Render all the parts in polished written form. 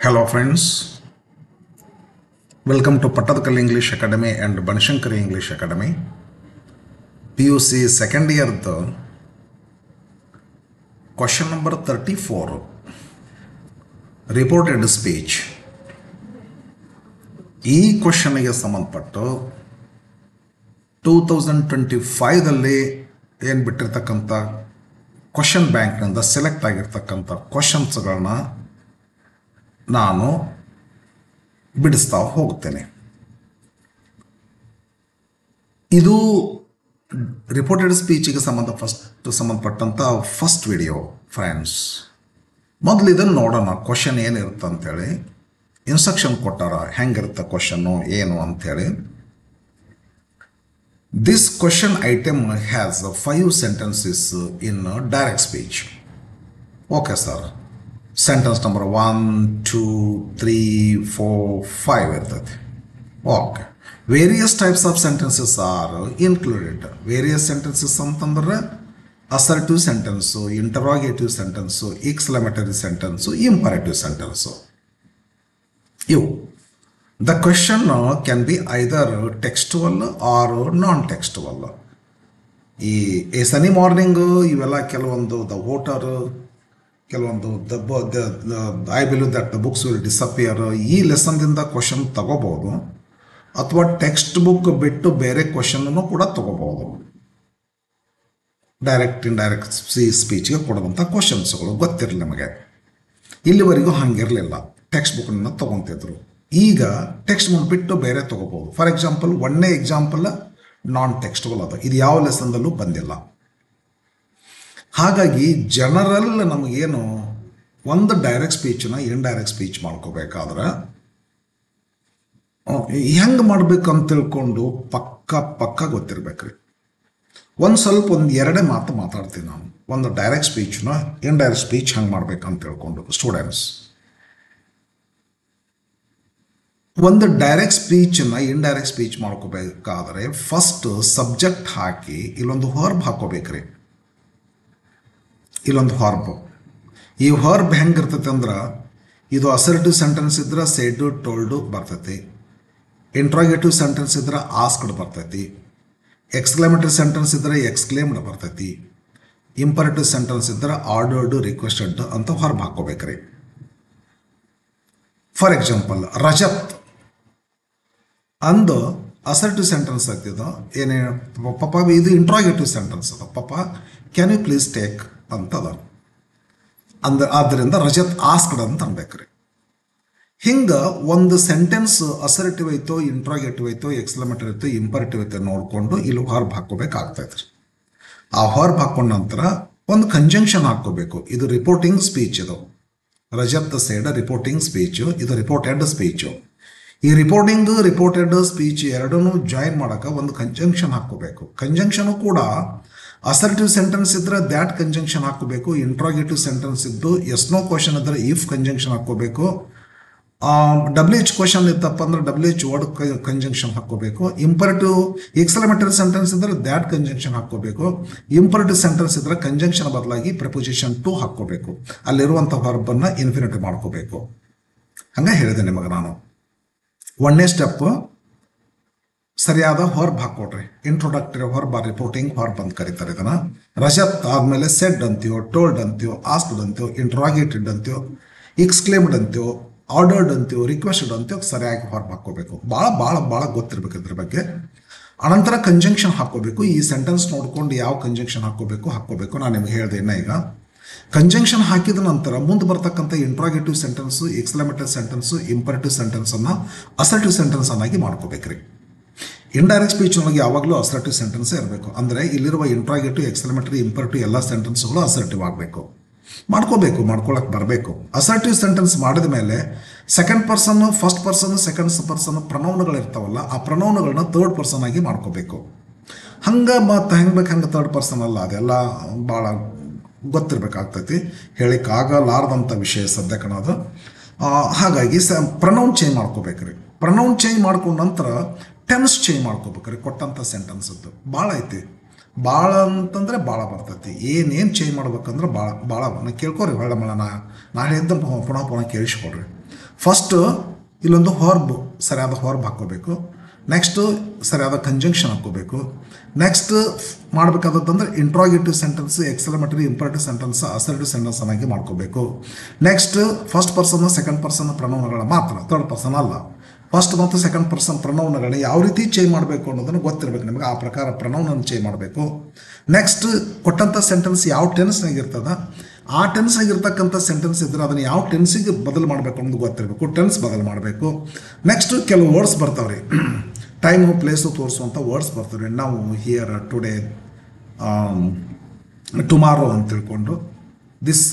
Hello friends, welcome to Pattadakal English Academy and Banashankari English Academy. PUC second year question number 34 reported speech. ಈ ಕ್ವಶನ್ಗೆ ಸಂಬಂಧಪಟ್ಟು 2025ದಲ್ಲಿ ಏನು ಬಿಟ್ಟಿರ್ತಕ್ಕಂಥ question ಬ್ಯಾಂಕ್ನಿಂದ select ಆಗಿರ್ತಕ್ಕಂಥ ಕ್ವಶನ್ಸ್ಗಳನ್ನ ನಾನು ಬಿಡಿಸ್ತಾ ಹೋಗ್ತೇನೆ. ಇದು ರಿಪೋರ್ಟೆಡ್ ಸ್ಪೀಚಿಗೆ ಸಂಬಂಧಪಟ್ಟಂಥ ಫಸ್ಟ್ ವಿಡಿಯೋ ಫ್ರೆಂಡ್ಸ್. ಮೊದಲು ಇದನ್ನು ನೋಡೋಣ, ಕ್ವಶನ್ ಏನಿರುತ್ತೆ ಅಂಥೇಳಿ. ಇನ್ಸ್ಟ್ರಕ್ಷನ್ ಕೊಟ್ಟಾರ ಹೆಂಗಿರುತ್ತೆ ಕ್ವಶನ್ನು ಏನು ಅಂಥೇಳಿ. This question item has 5 sentences in direct speech. Okay sir, sentence number 1, 2, 3, 4, 5 ಇರ್ತದೆ. Okay, various types of sentences are included. Various sentences ಅಂತಂದ್ರೆ assertive sentence, interrogative sentence, exclamatory sentence, imperative sentence. ಇವು the question can be either textual or non textual. ಈ sunny morning ಇವೆಲ್ಲ ಕೆಲವೊಂದು the voter, ಕೆಲವೊಂದು I believe that the books will disappear, ಈ ಲೆಸನ್ದಿಂದ question ತಗೋಬೋದು. ಅಥವಾ ಟೆಕ್ಸ್ಟ್ ಬುಕ್ ಬಿಟ್ಟು ಬೇರೆ ಕ್ವಶನ್ನು ಕೂಡ ತಗೋಬೋದು. ಡೈರೆಕ್ಟ್ ಇಂಡೈರೆಕ್ಟ್ ಸ್ಪೀಚ್ಗೆ ಕೊಡುವಂಥ ಕ್ವಶನ್ಸ್ಗಳು ಗೊತ್ತಿರಲಿ ನಮಗೆ. ಇಲ್ಲಿವರೆಗೂ ಹಾಗಿರಲಿಲ್ಲ, ಟೆಕ್ಸ್ಟ್ ಬುಕ್ನ ತೊಗೊತಿದ್ರು. ಈಗ ಟೆಕ್ಸ್ಟ್ ಬುಕ್ ಬಿಟ್ಟು ಬೇರೆ ತೊಗೋಬೋದು. ಫಾರ್ ಎಕ್ಸಾಂಪಲ್, ಒಂದೇ ಎಕ್ಸಾಂಪಲ್ ನಾನ್ ಟೆಕ್ಸ್ಟಬಲ್ ಅದು, ಇದು ಯಾವ ಲೆಸನ್ದಲ್ಲೂ ಬಂದಿಲ್ಲ. ಹಾಗಾಗಿ ಜನರಲ್ ನಮಗೇನು ಒಂದು ಡೈರೆಕ್ಟ್ ಸ್ಪೀಚನ್ನ ಇಂಡೈರೆಕ್ಟ್ ಸ್ಪೀಚ್ ಮಾಡ್ಕೋಬೇಕಾದ್ರೆ ಹೆಂಗೆ ಮಾಡಬೇಕು ಅಂತ ತಿಳ್ಕೊಂಡು ಪಕ್ಕ ಗೊತ್ತಿರ್ಬೇಕ್ರಿ. ಒಂದು ಎರಡೇ ಮಾತು ಮಾತಾಡ್ತೀನಿ ನಾನು. ಒಂದು ಡೈರೆಕ್ಟ್ ಸ್ಪೀಚ್ನ ಇಂಡೈರೆಕ್ಟ್ ಸ್ಪೀಚ್ ಹೆಂಗೆ ಮಾಡ್ಬೇಕಂತ ತಿಳ್ಕೊಂಡು ಸ್ಟೂಡೆಂಟ್ಸ್. ಒಂದು ಡೈರೆಕ್ಟ್ ಸ್ಪೀಚನ್ನ ಇಂಡೈರೆಕ್ಟ್ ಸ್ಪೀಚ್ ಮಾಡ್ಕೋಬೇಕಾದ್ರೆ ಫಸ್ಟ್ ಸಬ್ಜೆಕ್ಟ್ ಹಾಕಿ ಇಲ್ಲೊಂದು ವರ್ಬ್ ಹಾಕೋಬೇಕ್ರಿ. ಇಲ್ಲೊಂದು ವರ್ಬ್. ಈ ವರ್ಬ್ ಹೆಂಗಿರ್ತೈತೆ ಅಂದ್ರೆ, ಇದು ಅಸರ್ಟಿವ್ ಸೆಂಟೆನ್ಸ್ ಇದ್ರೆ ಸೇಡು ಟೋಲ್ಡು ಬರ್ತೈತಿ. ಇಂಟ್ರಾಗೇಟಿವ್ ಸೆಂಟೆನ್ಸ್ ಇದ್ರೆ ಆಸ್ಕ್ಡ್ ಬರ್ತೈತಿ. ಎಕ್ಸ್ಕ್ಲೇಮೇಟರಿ ಸೆಂಟೆನ್ಸ್ ಇದ್ರೆ ಎಕ್ಸ್ಕ್ಲೇಮ್ಡ್ ಬರ್ತೈತಿ. ಇಂಪರೇಟಿವ್ ಸೆಂಟೆನ್ಸ್ ಇದ್ರೆ ಆರ್ಡರ್ಡ್, ರಿಕ್ವೆಸ್ಟೆಡ್ ಅಂತ ವರ್ಬ್ ಹಾಕೋಬೇಕ್ರಿ. ಫಾರ್ ಎಕ್ಸಾಂಪಲ್, ರಜತ್ ಅಂದು ಅಸರ್ಟಿವ್ ಸೆಂಟೆನ್ಸ್ ಆಗ್ತಿದ. ಏನೇ ಪಾಪ, ಇದು ಇಂಟ್ರಾಗೇಟಿವ್ ಸೆಂಟೆನ್ಸ್ ಅದ. ಪಾಪ ಕ್ಯಾನ್ ಯು ಪ್ಲೀಸ್ ಟೇಕ್ ಅಂತದ. ಆದ್ದರಿಂದ ರಜತ್ ಆಸ್ಕ್ಡ್ ಅಂತ ಅನ್ಬೇಕ್ರಿ. ಹಿಂಗೆ ಒಂದು ಸೆಂಟೆನ್ಸ್ ಅಸರ್ಟಿವ್ ಐತೋ, ಇಂಟ್ರಾಗೇಟಿವ್ ಐತೋ, ಎಕ್ಸ್ಕ್ಲಮೇಟರಿ ಐತೋ, ಇಂಪರೇಟಿವ್ ಐತೋ ನೋಡಿಕೊಂಡು ಇಲ್ಲಿ ವರ್ಬ್ ಹಾಕೋಬೇಕಾಗ್ತೈತ್ರಿ. ಆ ವರ್ಬ್ ಹಾಕೊಂಡ ನಂತರ ಒಂದು ಕಂಜಂಕ್ಷನ್ ಹಾಕೋಬೇಕು. ಇದು ರಿಪೋರ್ಟಿಂಗ್ ಸ್ಪೀಚ್. ಇದು ರಜತ್ ಸೇಡ್ ರಿಪೋರ್ಟಿಂಗ್ ಸ್ಪೀಚು, ಇದು ರಿಪೋರ್ಟೆಡ್ ಸ್ಪೀಚು. ಈ ರಿಪೋರ್ಟೆಡ್ ಸ್ಪೀಚ್ ಎರಡನ್ನೂ ಜಾಯಿನ್ ಮಾಡೋಕೆ ಒಂದು ಕಂಜಂಕ್ಷನ್ ಹಾಕೋಬೇಕು. ಕಂಜಂಕ್ಷನು ಕೂಡ ಅಸರ್ಟಿವ್ ಸೆಂಟೆನ್ಸ್ ಇದ್ರೆ ದ್ಯಾಟ್ ಕಂಜಂಕ್ಷನ್ ಹಾಕೋಬೇಕು. ಇಂಟ್ರಾಗೇಟಿವ್ ಸೆಂಟೆನ್ಸ್ ಇದ್ದು ನೋ ಕ್ವಶನ್ ಇದ್ರೆ ಇಫ್ ಕಂಜಂಕ್ಷನ್ ಹಾಕೋಬೇಕು. WH ಕ್ವಶನ್ ಇತ್ತಪ್ಪ ಅಂದ್ರೆ WH ವರ್ಡ್ ಕಂಜಂಕ್ಷನ್ ಹಾಕೋಬೇಕು. ಇಂಪರೇಟಿವ್ ಎಕ್ಸ್ಕ್ಲಮೇಟರಿ ಸೆಂಟೆನ್ಸ್ ಇದ್ರೆ ದ್ಯಾಟ್ ಕಂಜಂಕ್ಷನ್ ಹಾಕೋಬೇಕು. ಇಂಪರೇಟಿವ್ ಸೆಂಟೆನ್ಸ್ ಇದ್ರೆ ಕಂಜಂಕ್ಷನ್ ಬದಲಾಗಿ ಪ್ರಿಪೋಸಿಷನ್ ಟು ಹಾಕೋಬೇಕು. ಅಲ್ಲಿರುವಂಥ ವರ್ಬನ್ನು ಇನ್ಫಿನಿಟಿವ್ ಮಾಡ್ಕೋಬೇಕು. ಹಂಗೆ ಹೇಳಿದೆ ನಿಮಗೆ ನಾನು. ಒಂದನೇ ಸ್ಟೆಪ್ ಸರಿಯಾದ ವರ್ಬ್ ಹಾಕೊಡ್ರಿ. ಇಂಟ್ರೊಡಕ್ಟರಿ ವರ್ಬ್, ರಿಪೋರ್ಟಿಂಗ್ ವರ್ಬ್ ಅಂತ ಕರೀತಾರೆ ಇದನ್ನ. ರಜತ್ ಆದಮೇಲೆ ಸೆಡ್ ಅಂತೀವೋ, ಟೋಲ್ಡ್ ಅಂತೀವೋ, ಆಸ್ಕ್ಡ್ ಅಂತೀವೋ, ಇಂಟ್ರಾಗೇಟೆಡ್ ಅಂತೀವೋ, ಎಕ್ಸ್ಕ್ಲೇಮ್ಡ್ ಅಂತೀವೋ, ಆರ್ಡರ್ಡ್ ಅಂತೀವೋ, ರಿಕ್ವೆಸ್ಟೆಡ್ ಅಂತೀವೋ, ಸರಿಯಾಗಿ ವರ್ಬ್ ಹಾಕೋಬೇಕು. ಭಾಳ ಗೊತ್ತಿರ್ಬೇಕು ಇದ್ರ ಬಗ್ಗೆ. ಅನಂತರ ಕಂಜಂಕ್ಷನ್ ಹಾಕೋಬೇಕು. ಈ ಸೆಂಟೆನ್ಸ್ ನೋಡ್ಕೊಂಡು ಯಾವ ಕಂಜಂಕ್ಷನ್ ಹಾಕೋಬೇಕು ನಾನು ನಿಮ್ಗೆ ಹೇಳಿದೆ. ಇನ್ನು ಈಗ ಕಂಜಂಕ್ಷನ್ ಹಾಕಿದ ನಂತರ ಮುಂದೆ ಬರ್ತಕ್ಕಂಥ interrogative sentence, exclamatory sentence, imperative ಸೆಂಟೆನ್ಸನ್ನು ಅಸರ್ಟಿವ್ ಸೆಂಟೆನ್ಸ್ ಅನ್ನಾಗಿ ಮಾಡ್ಕೋಬೇಕ್ರಿ. ಇಂಡೈರೆಕ್ಟ್ ಸ್ಪೀಚ್ನೊಳಗೆ ಯಾವಾಗಲೂ ಅಸರ್ಟಿವ್ ಸೆಂಟೆನ್ಸೇ ಇರಬೇಕು. ಅಂದರೆ ಇಲ್ಲಿರುವ ಇಂಟ್ರಾಗೇಟಿವ್, ಎಕ್ಸ್ಕ್ಲಮೇಟರಿ, ಇಂಪರೇಟಿವ್ ಎಲ್ಲ ಸೆಂಟೆನ್ಸ್ಗಳು ಅಸರ್ಟಿವ್ ಆಗಬೇಕು. ಮಾಡ್ಕೊಳ್ಳೋಕೆ ಬರಬೇಕು. ಅಸರ್ಟಿವ್ ಸೆಂಟೆನ್ಸ್ ಮಾಡಿದ ಮೇಲೆ second person, first person, second person ಪ್ರನೌನ್ಗಳು ಇರ್ತಾವಲ್ಲ, ಆ ಪ್ರನೌನ್ಗಳನ್ನ ಥರ್ಡ್ ಪರ್ಸನ್ ಆಗಿ ಮಾಡ್ಕೋಬೇಕು. ಹಂಗೆ ಹೆಂಗೆ ಥರ್ಡ್ ಪರ್ಸನ್ ಅಲ್ಲ, ಅದೆಲ್ಲ ಭಾಳ ಗೊತ್ತಿರಬೇಕಾಗ್ತೈತಿ. ಹೇಳಿಕ್ಕಾಗಲಾರ್ದಂಥ ವಿಷಯ ಸದ್ಯ ಕಾಣೋದು. ಹಾಗಾಗಿ ಪ್ರನೌನ್ ಚೇಂಜ್ ಮಾಡ್ಕೋಬೇಕ್ರಿ. ಪ್ರನೌನ್ ಚೇಂಜ್ ಮಾಡ್ಕೊಂಡ ನಂತರ ಟೆನ್ಸ್ ಚೇಂಜ್ ಮಾಡ್ಕೋಬೇಕ್ರಿ. ಕೊಟ್ಟಂಥ ಸೆಂಟೆನ್ಸದ್ದು ಭಾಳ ಐತಿ. ಭಾಳ ಅಂತಂದರೆ ಭಾಳ ಬರ್ತೈತಿ. ಏನೇನು ಚೇಂಜ್ ಮಾಡ್ಬೇಕಂದ್ರೆ ಭಾಳ ಕೇಳ್ಕೊರಿ. ಹೊಳ್ಳೆ ಮಳ ನಾ ಹೇಳಿದ್ದ ಪುನಃ ಕೇಳಿಸ್ಕೊಡ್ರಿ. ಫಸ್ಟ್ ಇಲ್ಲೊಂದು ಹಾರ್ಬ್, ಸರಿಯಾದ ಹಾರ್ಬ್ ಹಾಕ್ಕೋಬೇಕು. ನೆಕ್ಸ್ಟು ಸರಿಯಾದ ಕಂಜಂಕ್ಷನ್ ಹಾಕ್ಕೋಬೇಕು. ನೆಕ್ಸ್ಟ್ ಮಾಡಬೇಕಾದಂದ್ರೆ interrogative sentence, exclamatory, imperative sentence, assertive sentence ಆಗಿ ಮಾಡ್ಕೋಬೇಕು. Next first person second person ಪ್ರನೌನ್ಗಳ ಮಾತ್ರ, ಥರ್ಡ್ ಪರ್ಸನ್ ಅಲ್ಲ. ಫಸ್ಟ್ ಮತ್ತು ಸೆಕೆಂಡ್ ಪರ್ಸನ್ ಪ್ರನೌನ್ಗಳನ್ನ ಯಾವ ರೀತಿ ಚೇಂಜ್ ಮಾಡಬೇಕು ಅನ್ನೋದನ್ನು ಗೊತ್ತಿರಬೇಕು ನಿಮಗೆ. ಆ ಪ್ರಕಾರ ಪ್ರನೌನನ್ನು ಚೇಂಜ್ ಮಾಡಬೇಕು. ನೆಕ್ಸ್ಟ್ ಕೊಟ್ಟಂಥ ಸೆಂಟೆನ್ಸ್ ಯಾವ ಟೆನ್ಸ್ನಾಗ ಇರ್ತದ, ಆ ಟೆನ್ಸ್ನಾಗಿರ್ತಕ್ಕಂಥ ಸೆಂಟೆನ್ಸ್ ಇದ್ದರೆ ಅದನ್ನು ಯಾವ ಟೆನ್ಸಿಗೆ ಬದಲು ಮಾಡಬೇಕು ಅನ್ನೋದು ಗೊತ್ತಿರಬೇಕು. ಟೆನ್ಸ್ ಬದಲು ಮಾಡಬೇಕು. ನೆಕ್ಸ್ಟ್ ಕೆಲವು ವರ್ಡ್ಸ್ ಬರ್ತಾವ್ರಿ, ಟೈಮು ಪ್ಲೇಸು ತೋರಿಸುವಂಥ ವರ್ಡ್ಸ್ ಬರ್ತಾವ್ರಿ. ನಾವು ಹಿಯರ್, ಟುಡೇ, ಟುಮಾರೋ ಅಂತ ತಿಳ್ಕೊಂಡು, ದಿಸ್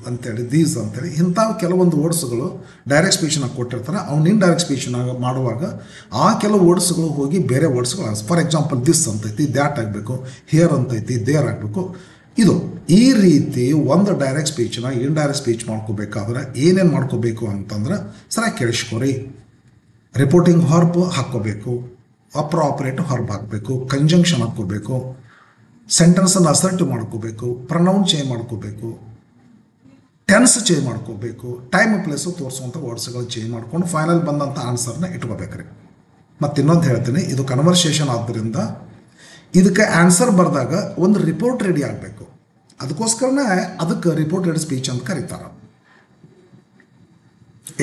ಅಂತೇಳಿ, ದೀಸ್ ಅಂತೇಳಿ ಇಂಥ ಕೆಲವೊಂದು ವರ್ಡ್ಸ್ಗಳು ಡೈರೆಕ್ಟ್ ಸ್ಪೀಚನಾಗಿ ಕೊಟ್ಟಿರ್ತಾರೆ. ಅವ್ನು ಇಂಡೈರೆಕ್ಟ್ ಸ್ಪೀಚನಾಗ ಮಾಡುವಾಗ ಆ ಕೆಲವು ವರ್ಡ್ಸ್ಗಳು ಹೋಗಿ ಬೇರೆ ವರ್ಡ್ಸ್ಗಳು, ಫಾರ್ ಎಕ್ಸಾಂಪಲ್ ದಿಸ್ ಅಂತೈತಿ, ದ್ಯಾಟ್ ಆಗಬೇಕು, ಹಿಯರ್ ಅಂತೈತಿ, ದೇರ್ ಆಗಬೇಕು. ಇದು ಈ ರೀತಿ ಒಂದು ಡೈರೆಕ್ಟ್ ಸ್ಪೀಚನ್ನ ಇಂಡೈರೆಕ್ಟ್ ಸ್ಪೀಚ್ ಮಾಡ್ಕೋಬೇಕಾದ್ರೆ ಏನೇನು ಮಾಡ್ಕೋಬೇಕು ಅಂತಂದ್ರೆ ಸರಿಯಾಗಿ ಕೇಳಿಸ್ಕೊರಿ. ರಿಪೋರ್ಟಿಂಗ್ ಹಾರ್ಬ್ ಹಾಕ್ಕೋಬೇಕು, ಅಪ್ರಾಪರೇಟ್ ಹಾರ್ಬ್ ಹಾಕಬೇಕು, ಕಂಜಂಕ್ಷನ್ ಹಾಕ್ಕೋಬೇಕು, ಸೆಂಟೆನ್ಸನ್ನು ಅಸರ್ಟಿವ್ ಮಾಡ್ಕೋಬೇಕು, ಪ್ರನೌನ್ ಚೇಂಜ್ ಮಾಡ್ಕೋಬೇಕು, ಟೆನ್ಸ್ ಚೇಂಜ್ ಮಾಡ್ಕೋಬೇಕು, ಟೈಮ್ ಪ್ಲೇಸು ತೋರಿಸುವಂಥ ವರ್ಡ್ಸ್ಗಳು ಚೇಂಜ್ ಮಾಡ್ಕೊಂಡು ಫೈನಲ್ ಬಂದಂಥ ಆನ್ಸರ್ನ ಇಟ್ಕೋಬೇಕ್ರಿ. ಮತ್ತು ಇನ್ನೊಂದು ಹೇಳ್ತೀನಿ, ಇದು ಕನ್ವರ್ಸೇಷನ್ ಆದ್ದರಿಂದ ಇದಕ್ಕೆ ಆನ್ಸರ್ ಬರೆದಾಗ ಒಂದು ರಿಪೋರ್ಟ್ ರೆಡಿ ಆಗಬೇಕು. ಅದಕ್ಕೋಸ್ಕರನೇ ಅದಕ್ಕೆ ರಿಪೋರ್ಟೆಡ್ ಸ್ಪೀಚ್ ಅಂತ ಕರೀತಾರೆ.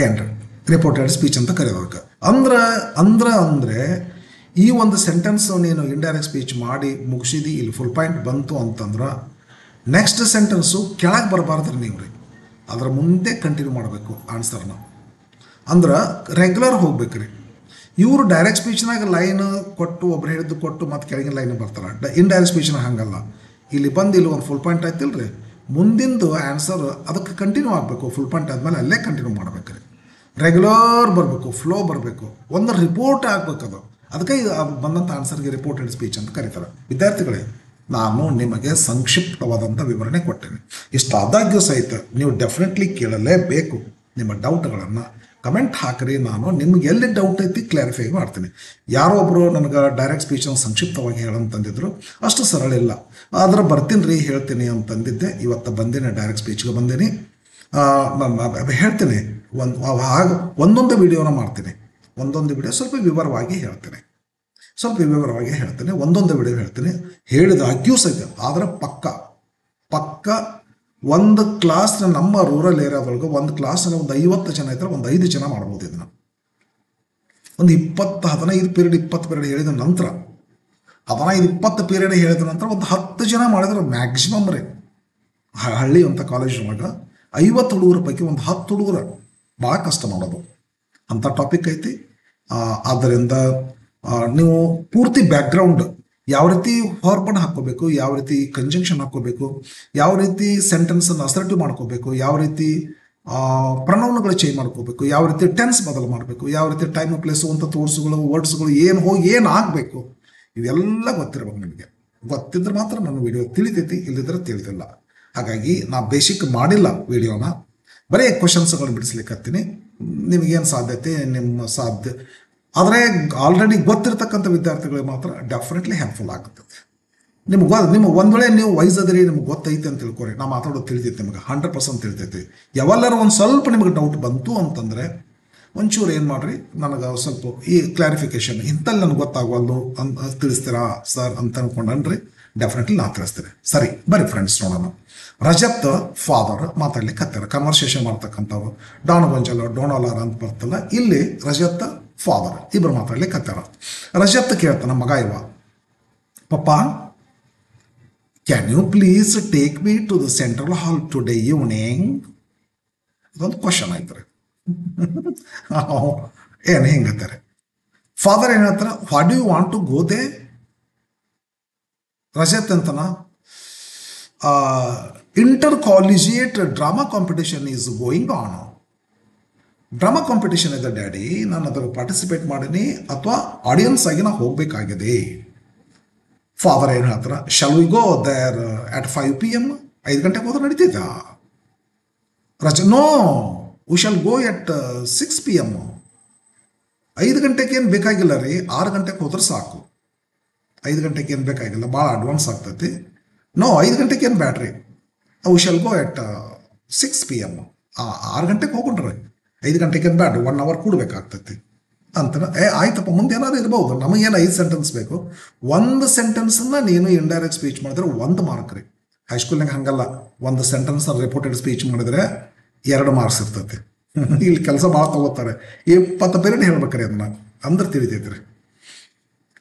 ಏನ್ರಿ ರಿಪೋರ್ಟೆಡ್ ಸ್ಪೀಚ್ ಅಂತ ಕರೆಯೋದಕ್ಕೆ ಅಂದರೆ ಈ ಒಂದು ಸೆಂಟೆನ್ಸ್ ನೀನು ಇಂಡೈರೆಕ್ಟ್ ಸ್ಪೀಚ್ ಮಾಡಿ ಮುಗಿಸಿದಿ, ಇಲ್ಲಿ ಫುಲ್ ಪಾಯಿಂಟ್ ಬಂತು ಅಂತಂದ್ರೆ ನೆಕ್ಸ್ಟ್ ಸೆಂಟೆನ್ಸು ಕೆಳಗೆ ಬರಬಾರ್ದ್ರಿ ನೀವು ರೀ, ಅದರ ಮುಂದೆ ಕಂಟಿನ್ಯೂ ಮಾಡಬೇಕು ಆನ್ಸರ್ನ. ಅಂದ್ರೆ ರೆಗ್ಯುಲರ್ ಹೋಗ್ಬೇಕ್ರಿ. ಇವರು ಡೈರೆಕ್ಟ್ ಸ್ಪೀಚ್ನಾಗ ಲೈನ್ ಕೊಟ್ಟು ಒಬ್ರು ಹೇಳಿದ್ದು ಕೊಟ್ಟು ಮತ್ತು ಕೆಳಗಿನ ಲೈನ್ ಬರ್ತಾರೆ. ಇಂಡೈರೆಕ್ಟ್ ಸ್ಪೀಚ್ನಾಗ ಹಂಗಲ್ಲ. ಇಲ್ಲಿ ಬಂದು ಇಲ್ಲಿ ಒಂದು ಫುಲ್ ಪಾಯಿಂಟ್ ಆಯ್ತಿಲ್ರಿ, ಮುಂದಿಂದು ಆನ್ಸರ್ ಅದಕ್ಕೆ ಕಂಟಿನ್ಯೂ ಆಗಬೇಕು. ಫುಲ್ ಪಾಯಿಂಟ್ ಆದಮೇಲೆ ಅಲ್ಲೇ ಕಂಟಿನ್ಯೂ ಮಾಡ್ಬೇಕ್ರಿ. ರೆಗ್ಯುಲರ್ ಬರಬೇಕು, ಫ್ಲೋ ಬರಬೇಕು, ಒಂದು ರಿಪೋರ್ಟ್ ಆಗಬೇಕದು. ಅದಕ್ಕೆ ಬಂದಂಥ ಆನ್ಸರ್ಗೆ ರಿಪೋರ್ಟೆಡ್ ಸ್ಪೀಚ್ ಅಂತ ಕರೀತಾರೆ. ವಿದ್ಯಾರ್ಥಿಗಳೇ, ನಾನು ನಿಮಗೆ ಸಂಕ್ಷಿಪ್ತವಾದಂಥ ವಿವರಣೆ ಕೊಟ್ಟೇನೆ. ಇಷ್ಟಾದಾಗ್ಯೂ ಸಹಿತ ನೀವು ಡೆಫಿನೆಟ್ಲಿ ಕೇಳಲೇಬೇಕು. ನಿಮ್ಮ ಡೌಟ್ಗಳನ್ನು ಕಮೆಂಟ್ ಹಾಕಿರಿ. ನಾನು ನಿಮ್ಗೆ ಎಲ್ಲಿ ಡೌಟ್ ಐತಿ ಕ್ಲಾರಿಫೈ ಮಾಡ್ತೀನಿ. ಯಾರೋ ಒಬ್ಬರು ನನಗೆ ಡೈರೆಕ್ಟ್ ಸ್ಪೀಚನ್ನು ಸಂಕ್ಷಿಪ್ತವಾಗಿ ಹೇಳಂತಂದಿದ್ರು, ಅಷ್ಟು ಸರಳ ಇಲ್ಲ. ಆದ್ರೆ ಬರ್ತೀನಿ ರೀ, ಹೇಳ್ತೀನಿ ಅಂತಂದಿದ್ದೆ. ಇವತ್ತು ಬಂದೇನೆ, ಡೈರೆಕ್ಟ್ ಸ್ಪೀಚ್ಗೆ ಬಂದೇನೆ, ಹೇಳ್ತೀನಿ. ಒಂದೊಂದು ವಿಡಿಯೋನ ಮಾಡ್ತೀನಿ. ಒಂದೊಂದು ವಿಡಿಯೋ ಸ್ವಲ್ಪ ವಿವರವಾಗಿ ಹೇಳ್ತೀನಿ. ಒಂದೊಂದು ವಿಡಿಯೋ ಹೇಳ್ತೀನಿ. ಹೇಳಿದಾಗ್ಯೂ ಸಹಿತ ಆದರೆ ಪಕ್ಕ ಒಂದು ಕ್ಲಾಸ್ನ ನಮ್ಮ ರೂರಲ್ ಏರಿಯಾದೊಳಗೆ ಒಂದು ಕ್ಲಾಸ್ನ ಒಂದು 50 ಜನ ಇದ್ದರೆ ಒಂದು 5 ಜನ ಮಾಡ್ಬೋದು. ಇದನ್ನು ಒಂದು 15 ಪೀರಿಯಡ್ 20 ಪೀರಿಯಡ್ ಹೇಳಿದ ನಂತರ 15-20 ಪೀರಿಯಡ್ ಹೇಳಿದ ನಂತರ ಒಂದು 10 ಜನ ಮಾಡಿದ್ರೆ ಮ್ಯಾಕ್ಸಿಮಮ್ ರೀ. ಹಳ್ಳಿ ಅಂತ ಕಾಲೇಜ್ನೊಳಗೆ 50 ಹುಡುಗರ ಪೈಕಿ ಒಂದು 10 ಹುಡುಗರ ಭಾಳ ಕಷ್ಟ ಮಾಡೋದು ಅಂಥ ಟಾಪಿಕ್ ಐತಿ. ಆದ್ದರಿಂದ ನೀವು ಪೂರ್ತಿ ಬ್ಯಾಕ್ಗ್ರೌಂಡ್, ಯಾವ ರೀತಿ ಹಾರ್ಬನ್ನು ಹಾಕ್ಕೋಬೇಕು, ಯಾವ ರೀತಿ ಕಂಜಂಕ್ಷನ್ ಹಾಕ್ಕೋಬೇಕು, ಯಾವ ರೀತಿ ಸೆಂಟೆನ್ಸನ್ನು ಅಸರ್ಟಿವ್ ಮಾಡ್ಕೋಬೇಕು, ಯಾವ ರೀತಿ ಪ್ರನೌನ್ಗಳು ಚೇಂಜ್ ಮಾಡ್ಕೋಬೇಕು, ಯಾವ ರೀತಿ ಟೆನ್ಸ್ ಬದಲು ಮಾಡಬೇಕು, ಯಾವ ರೀತಿ ಟೈಮ್ ಪ್ಲೇಸು ಅಂತ ತೋರಿಸುಗಳು ವರ್ಡ್ಸ್ಗಳು ಏನು ಆಗಬೇಕು, ಇವೆಲ್ಲ ಗೊತ್ತಿರ್ಬೇಕು. ನಿಮಗೆ ಗೊತ್ತಿದ್ರೆ ಮಾತ್ರ ನನ್ನ ವಿಡಿಯೋ ತಿಳಿತೈತಿ, ಇಲ್ಲದಿದ್ರೆ ತಿಳಿದಿಲ್ಲ. ಹಾಗಾಗಿ ನಾ ಬೇಸಿಕ್ ಮಾಡಿಲ್ಲ ವಿಡಿಯೋನ, ಬರೀ ಕ್ವಶನ್ಸ್ಗಳು ಬಿಡಿಸ್ಲಿಕ್ಕತ್ತೀನಿ. ನಿಮಗೇನು ಸಾಧ್ಯತೆ, ನಿಮ್ಮ ಆದರೆ ಆಲ್ರೆಡಿ ಗೊತ್ತಿರ್ತಕ್ಕಂಥ ವಿದ್ಯಾರ್ಥಿಗಳಿಗೆ ಮಾತ್ರ ಡೆಫಿನೆಟ್ಲಿ ಹೆಲ್ಪ್ಫುಲ್ ಆಗುತ್ತೆ. ನಿಮ್ಮ ಒಂದು ವೇಳೆ ನೀವು ವೈಸ್ ಅದರಿ, ನಿಮ್ಗೆ ಗೊತ್ತೈತೆ ಅಂತ ತಿಳ್ಕೊರಿ, ನಾ ಮಾತಾಡೋದು ತಿಳಿತೈತಿ, ನಿಮಗೆ 100% ತಿಳಿತೈತಿ. ಯಾವಲ್ಲರೂ ಒಂದು ಸ್ವಲ್ಪ ನಿಮಗೆ ಡೌಟ್ ಬಂತು ಅಂತಂದರೆ ಒಂಚೂರು ಏನು ಮಾಡಿರಿ, ನನಗೆ ಸ್ವಲ್ಪ ಈ ಕ್ಲಾರಿಫಿಕೇಶನ್ ಇಂಥಲ್ಲಿ ನನಗೆ ಗೊತ್ತಾಗವಲ್ದು ಅಂತ ತಿಳಿಸ್ತೀರಾ ಸರ್ ಅಂತ ಅನ್ಕೊಂಡ್ರಿ, ಡೆಫಿನೆಟ್ಲಿ ನಾ ತಿಳಿಸ್ತೀನಿ. ಸರಿ, ಬರೀ ಫ್ರೆಂಡ್ಸ್ ನೋಡೋಣ. ರಜತ್ ಫಾದರ್ ಮಾತಾಡ್ಲಿಕ್ಕೆ ಹತ್ತಾರ, ಕನ್ವರ್ಸೇಷನ್ ಮಾಡ್ತಕ್ಕಂಥವ್ರು. ಡಾನ್ ಗೊಂಜಲ್, ಡೋನೋಲಾರ್ ಅಂತ ಬರ್ತಲ್ಲ, ಇಲ್ಲಿ ರಜತ್ ಫಾದರ್ ಇಬ್ಬರು ಮಾತಾಡ್ಲಿಕ್ಕೆ ಹತ್ತಾರ. ರಜತ್ ಕೇಳ್ತಾನ, ಮಗ ಇವ, ಪಪ್ಪ can you please take me to the central hall today evening? ಇದೊಂದು ಕ್ವಶನ್ ಆಯ್ತಾರೆ. ಏನು ಹೆಂಗತ್ತಾರೆ? ಫಾದರ್ ಏನು ಹೇಳ್ತಾರೆ, what do you want to go there? Rajat ಅಂತನ, inter collegiate drama competition is going on. Drama competition ಇದೆ ಡ್ಯಾಡಿ, ನಾನು ಅದನ್ನು ಪಾರ್ಟಿಸಿಪೇಟ್ ಮಾಡೀನಿ ಅಥವಾ ಆಡಿಯನ್ಸ್ ಆಗಿ ನಾವು ಹೋಗಬೇಕಾಗಿದೆ. ಫಾದರ್ ಏನು ಹೇಳ್ತಾರೆ, shall we go there at 5 PM? 5 ಗಂಟೆಗೆ ಹೋದ್ರೆ ನಡೀತೈತ? No, we shall go at 6 PM. 5 ಗಂಟೆಗೆ ಏನು ಬೇಕಾಗಿಲ್ಲ ರೀ, 6 ಗಂಟೆಗೆ ಹೋದ್ರೆ ಸಾಕು. 5 ಗಂಟೆಗೆ ಏನು ಬೇಕಾಗಿಲ್ಲ, ಭಾಳ ಅಡ್ವಾನ್ಸ್ ಆಗ್ತೈತಿ. ನೋ, 5 ಗಂಟೆಗೆ ಏನು ಬ್ಯಾಡ್ರಿ, V shall go at 6 PM. 6 ಗಂಟೆಗೆ ಹೋಗ್ಕೊಂಡ್ರಿ. 5 ಗಂಟೆಗೆ ಬ್ಯಾಡ 1 ಅವರ್ ಕೂಡಬೇಕಾಗ್ತೈತಿ ಅಂತ. ಆಯ್ತಪ್ಪ ಮುಂದೆ ಏನಾದ್ರು ಇರ್ಬೋದು, ನಮಗೇನು 5 ಸೆಂಟೆನ್ಸ್ ಬೇಕು. ಒಂದು ಸೆಂಟೆನ್ಸನ್ನು ನೀನು ಇಂಡೈರೆಕ್ಟ್ ಸ್ಪೀಚ್ ಮಾಡಿದ್ರೆ 1 ಮಾರ್ಕ್ ರೀ. ಹೈಸ್ಕೂಲ್ನಾಗ ಹಂಗಲ್ಲ, ಒಂದು ಸೆಂಟೆನ್ಸ್ ರಿಪೋರ್ಟೆಡ್ ಸ್ಪೀಚ್ ಮಾಡಿದ್ರೆ 2 ಮಾರ್ಕ್ಸ್ ಇರ್ತೈತಿ. ಇಲ್ಲಿ ಕೆಲಸ ಭಾಳ ತಗೋತಾರೆ, 20 ಪೀರಿಯಡ್ ಹೇಳ್ಬೇಕ್ರಿ ಅದನ್ನ, ಅಂದ್ರೆ ತಿಳಿತೈತ್ರಿ.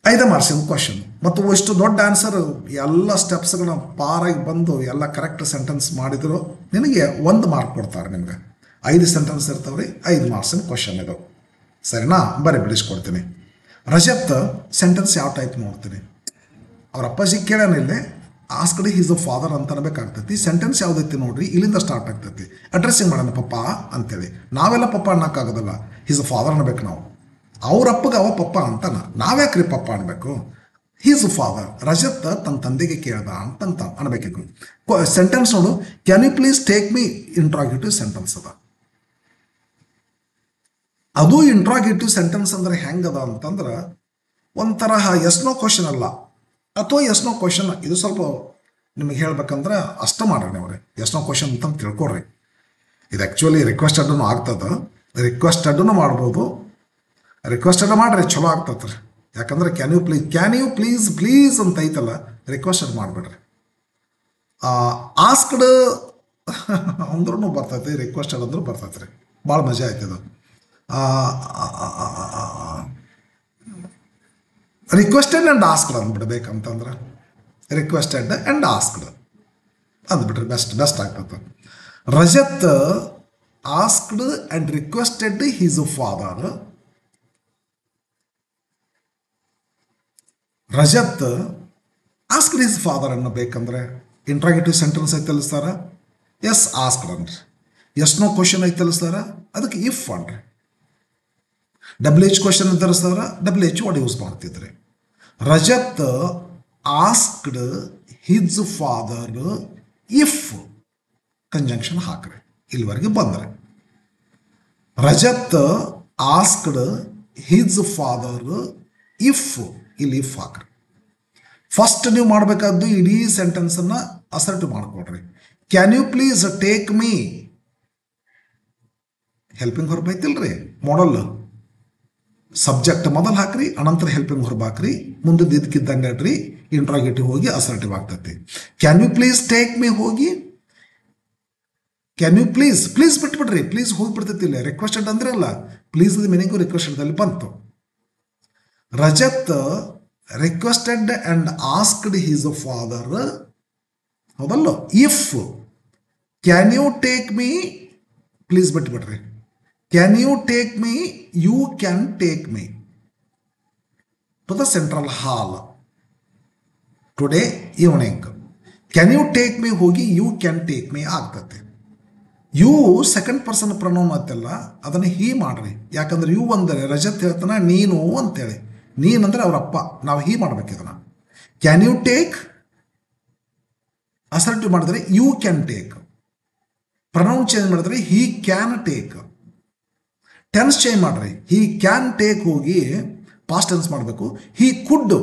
5 ಮಾರ್ಕ್ಸಿನ ಕ್ವಶನ್ ಮತ್ತು ಇಷ್ಟು ದೊಡ್ಡ ಆನ್ಸರ್ ಎಲ್ಲ ಸ್ಟೆಪ್ಸ್ಗಳನ್ನ ಪಾರಾಗಿ ಬಂದು ಎಲ್ಲ ಕರೆಕ್ಟ್ ಸೆಂಟೆನ್ಸ್ ಮಾಡಿದ್ರು ನಿನಗೆ 1 ಮಾರ್ಕ್ ಕೊಡ್ತಾರೆ. ನಿಮ್ಗೆ 5 ಸೆಂಟೆನ್ಸ್ ಇರ್ತಾವ್ರಿ, 5 ಮಾರ್ಕ್ಸಿನ ಕ್ವಶನ್ ಇದು. ಸರಿನಾ? ಬರೀ ಬಿಡಿಸ್ಕೊಡ್ತೀನಿ. ರಜತ್ ಸೆಂಟೆನ್ಸ್ ಯಾವ ಟೈಪ್ ನೋಡ್ತೀನಿ? ಅವ್ರ ಅಪ್ಪಾಜಿ ಕೇಳೋನಿಲ್ಲೇ ಆಸ್ಕಡ್ ಈಸ್ ಅ ಫಾದರ್ ಅಂತ ಅನ್ಬೇಕಾಗ್ತೈತಿ. ಸೆಂಟೆನ್ಸ್ ಯಾವುದೈತಿ ನೋಡ್ರಿ, ಇಲ್ಲಿಂದ ಸ್ಟಾರ್ಟ್ ಆಗ್ತೈತಿ. ಅಡ್ರೆಸ್ಸಿಂಗ್ ಮಾಡೋಣ ಪಪ್ಪ ಅಂತೇಳಿ. ನಾವೆಲ್ಲ ಪಪ್ಪ ಅನ್ನೋಕ್ಕಾಗೋದಲ್ಲ, ಈಸ್ ಅ ಫಾದರ್ ಅನ್ಬೇಕು ನಾವು. ಅವ್ರ ಅಪ್ಪಗೆ ಅವ ಪಪ್ಪ ಅಂತಾನ, ನಾವ್ಯಾಕ್ರಿ ಪಪ್ಪ ಅನ್ಬೇಕು? He's a father. ರಜತ್ ತನ್ನ ತಂದೆಗೆ ಕೇಳ್ದ ಅಂತಂತ ಅನ್ಬೇಕು. ಸೆಂಟೆನ್ಸ್ ನೋಡು, can you please take me interrogative sentence ಅದ. ಅದು ಇಂಟ್ರಾಗೇಟಿವ್ ಸೆಂಟೆನ್ಸ್ ಅಂದ್ರೆ ಹೆಂಗದ ಅಂತಂದ್ರೆ ಒಂಥರ ಎಸ್ ನೋ ಕ್ವಶನ್ ಅಲ್ಲ, ಅಥವಾ ಎಸ್ ನೋ ಕ್ವಶನ್. ಇದು ಸ್ವಲ್ಪ ನಿಮಗೆ ಹೇಳ್ಬೇಕಂದ್ರೆ ಅಷ್ಟ ಮಾಡ್ರಿ ಅವ್ರೆ, ಎಸ್ ನೋ ಕ್ವಶನ್ ಅಂತ ತಿಳ್ಕೊಡ್ರಿ. ಇದು ಆ್ಯಕ್ಚುಲಿ ರಿಕ್ವೆಸ್ಟೆಡ್ನು ಆಗ್ತದೆ, ರಿಕ್ವೆಸ್ಟೆಡ್ನು ಮಾಡ್ಬೋದು. ರಿಕ್ವೆಸ್ಟೆಡ್ ಮಾಡ್ರಿ, ಚಲೋ ಆಗ್ತದೆ ರೀ. ಯಾಕಂದ್ರೆ ಕ್ಯಾನ್ ಯು ಪ್ಲೀಸ್ ಅಂತ ಐತಲ್ಲ, ರಿಕ್ವೆಸ್ಟೆಡ್ ಮಾಡಿಬಿಡ್ರಿ. ಆಸ್ಕ್ಡ್ ಅಂದ್ರೂ ಬರ್ತೈತಿ, ರಿಕ್ವೆಸ್ಟೆಡ್ ಅಂದ್ರೂ ಬರ್ತೈತಿ ರೀ. ಭಾಳ ಮಜಾ ಆಯ್ತದ. ರಿಕ್ವೆಸ್ಟೆಡ್ ಆ್ಯಂಡ್ ಆಸ್ಕ್ಡ್ ಅಂದ್ಬಿಡ್ಬೇಕಂತಂದ್ರೆ, ರಿಕ್ವೆಸ್ಟೆಡ್ ಆ್ಯಂಡ್ ಆಸ್ಕ್ಡ್ ಅಂದ್ಬಿಟ್ರೆ ಬೆಸ್ಟ್ ಆಗ್ತದೆ. Rajat asked and requested his father. Rajat asked his father ಅನ್ನಬೇಕಂದ್ರೆ ಇಂಟ್ರಾಗೇಟಿವ್ ಸೆಂಟೆನ್ಸ್ ಐತೆ ತಿಳಿಸ್ತಾರ, ಎಸ್ ಆಸ್ಕ್ಡ್ ಅನ್ರಿ. ಎಸ್ ನೋ ಕ್ವಶನ್ ಐತೆ ತಿಳಿಸ್ತಾರ, ಅದಕ್ಕೆ ಇಫ್ ಅನ್ರಿ. WH ಕ್ವಶನ್ ತರಿಸ್ತಾರ, WH ವರ್ಡ್ ಯೂಸ್ ಮಾಡ್ತಿದ್ರಿ. Rajat asked his father if conjunction ಹಾಕ್ರಿ. ಇಲ್ಲಿವರೆಗೆ ಬಂದ್ರೆ Rajat asked his father if, ಇಲ್ಲಿ ಇಫ್ ಹಾಕ್ರಿ. ಫಸ್ಟ್ ನೀವು ಮಾಡಬೇಕಾದ್ದು ಇಡೀ ಸೆಂಟೆನ್ಸನ್ನು assert ಮಾಡ್ಕೊಡ್ರಿ. Can you please take me, helping verb ಐತಿಲ್ರಿ ಮಾಡಲ್. ಸಬ್ಜೆಕ್ಟ್ ಮೊದಲು ಹಾಕ್ರಿ, ಅನಂತರ ಹೆಲ್ಪಿಂಗ್ ಹೊರಬ್ ಹಾಕ್ರಿ, ಮುಂದೆ ಇದಕ್ಕಿದ್ದಂಗೆ ಅಡ್ರಿ ಇಂಟ್ರಾಗೇಟಿವ್ ಹೋಗಿ ಅಸರ್ಟಿವ್ ಆಗ್ತೈತಿ. Can you please take me ಹೋಗಿ ಕ್ಯಾನ್ ಯು ಪ್ಲೀಸ್ ಬಿಟ್ಬಿಡ್ರಿ, ಪ್ಲೀಸ್ ಹೋಗಿಬಿಡ್ತೈತಿ. ಇಲ್ಲ ರಿಕ್ವೆಸ್ಟೆಡ್ ಅಂದ್ರೆ ಅಲ್ಲ, ಪ್ಲೀಸ್ ಮೀನಿಂಗು ರಿಕ್ವೆಸ್ಟೆಡ್ದಲ್ಲಿ ಬಂತು. Rajat requested and asked his father, ಹೌದಲ್ಲ. If can you take me, please ಬಿಟ್ಬಿಡ್ರಿ. Can you take me, you can take me to the central hall today evening. Can you take me ಹೋಗಿ you can take me ಆಗ್ತದೆ. You second person pronoun ಅಂತಲ್ಲ, ಅದನ್ನು ಹೀ ಮಾಡ್ರಿ. ಯಾಕಂದ್ರೆ you ಅಂದರೆ ರಜತ್ ಹೇಳ್ತಾನ ನೀನು ಅಂತೇಳಿ, ನೀನಂದ್ರೆ ಅವರಪ್ಪ, ನಾವು ಹೀ ಮಾಡ್ಬೇಕು ಇದನ್ನು. ಕ್ಯಾನ್ ಯು ಟೇಕ್ ಅಸರ್ಟಿವ್ ಮಾಡಿದ್ರೆ you can take. Pronoun change ಮಾಡಿದ್ರೆ he can take. Tense change ಮಾಡ್ರಿ, ಹೀ ಕ್ಯಾನ್ ಟೇಕ್ ಹೋಗಿ ಪಾಸ್ಟ್ ಟೆನ್ಸ್ ಮಾಡಬೇಕು. ಹೀ ಕುಡ್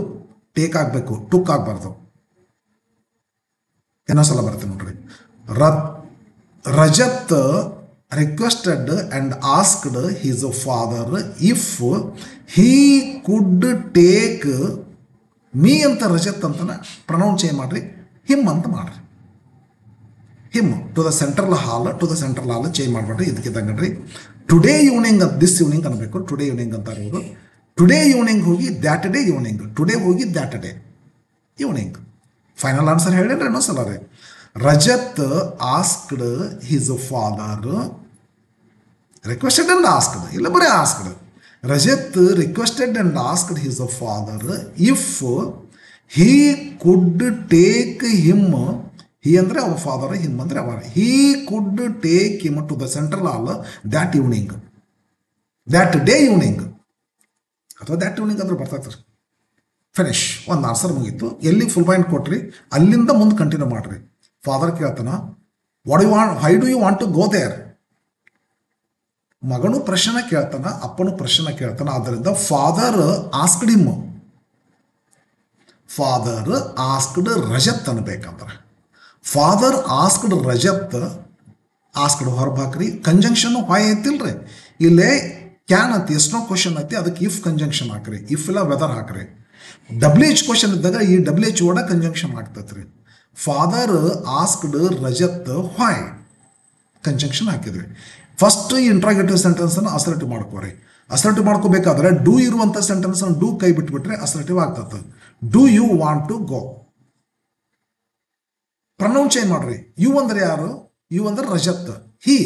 ಟೇಕ್ ಆಗಬೇಕು, ಟುಕ್ ಆಗಬಾರ್ದು. ಇನ್ನೊಂದ್ಸಲ ಬರುತ್ತೆ ನೋಡ್ರಿ. Rajat requested and asked his father if he could take me ಅಂತ ರಜತ್ ಅಂತನ ಪ್ರೊನೌನ್ ಚೇಂಜ್ ಮಾಡ್ರಿ, ಹಿಮ್ ಅಂತ ಮಾಡ್ರಿ. Him to the central hall change ಮಾಡ್ಬೇಡ್ರಿ, ಇದಕ್ಕಿದ್ದಂಗ್ರಿ. ಟುಡೇ ಈವ್ನಿಂಗ್ ದಿಸ್ ಈವ್ನಿಂಗ್ ಅನ್ಬೇಕು, ಟುಡೇ ಈವ್ನಿಂಗ್ ಅಂತ ಇರೋದು. ಟುಡೇ ಈವ್ನಿಂಗ್ ಹೋಗಿ ದ್ಯಾಟ್ ಡೇ ಈವ್ನಿಂಗ್, ಟುಡೇ ಹೋಗಿ that day evening. Final answer ಹೇಳಿದ್ರೆ ಇನ್ನೊಂದ್ಸಲ ರೀ. Rajat asked his father, requested and asked, ಇಲ್ಲ ಬರೀ asked. Rajat requested and asked his father if he could take him, he ಅಂದರೆ ಅವರ ಫಾದರ್, ಹಿಮ್ ಅಂದರೆ ಅವರ. He could take him to the central hall that evening, that day evening, ಅಥವಾ that evening ಅಂದ್ರೆ ಬರ್ತೈತೆ. Finish, ಒಂದು ಆನ್ಸರ್ ಮುಗೀತು. ಎಲ್ಲಿ ಫುಲ್ ಪಾಯಿಂಟ್ ಕೊಟ್ರಿ ಅಲ್ಲಿಂದ ಮುಂದೆ ಕಂಟಿನ್ಯೂ ಮಾಡಿರಿ. ಫಾದರ್ ಕೇಳ್ತಾನ what you want, why do you want to go there. ಮಗನು ಪ್ರಶ್ನೆ ಕೇಳ್ತಾನ, ಅಪ್ಪನು ಪ್ರಶ್ನೆ ಕೇಳ್ತಾನ. ಆದ್ದರಿಂದ father asked him, father asked Rajat ಅನ್ಬೇಕಂದ್ರೆ. ಫಾದರ್ ಆಸ್ಕ್ಡ್ ರಜತ್, ಆಸ್ಕ್ಡ್ ಹೊರಬಾಕ್ರಿ. ಕಂಜಂಕ್ಷನ್ ವಾಯ್ ಐತಿಲ್ರಿ, ಇಲ್ಲೇ ಕ್ಯಾನ್ ಅಂತ ಎಷ್ಟೋ ಕ್ವಶನ್ ಐತಿ, ಅದಕ್ಕೆ ಇಫ್ ಕಂಜಂಕ್ಷನ್ ಹಾಕ್ರಿ, ಇಫ್ ಇಲ್ಲ ವೆದರ್ ಹಾಕ್ರಿ. WH ಕ್ವಶನ್ ಇದ್ದಾಗ ಈ WH ವರ್ಡ ಕಂಜಂಕ್ಷನ್ ಆಗ್ತತ್ರಿ. Father asked Rajat why, conjunction ಹಾಕಿದ್ರಿ. ಫಸ್ಟ್ ಇಂಟ್ರಾಗೇಟಿವ್ ಸೆಂಟೆನ್ಸ್ ಅನ್ನು ಅಸರ್ಟಿವ್ ಮಾಡ್ಕೋರಿ. ಅಸರ್ಟಿವ್ ಮಾಡ್ಕೋಬೇಕಾದ್ರೆ ಡೂ ಇರುವಂಥ ಸೆಂಟೆನ್ಸ್ ಡೂ ಕೈ ಬಿಟ್ಬಿಟ್ರೆ ಅಸರ್ಟಿವ್ ಆಗ್ತದೆ. Do you want to go, pronoun change ಮಾಡ್ರಿ. ಯು ಅಂದ್ರೆ ಯಾರು? ಯು ಅಂದ್ರೆ Rajat, he.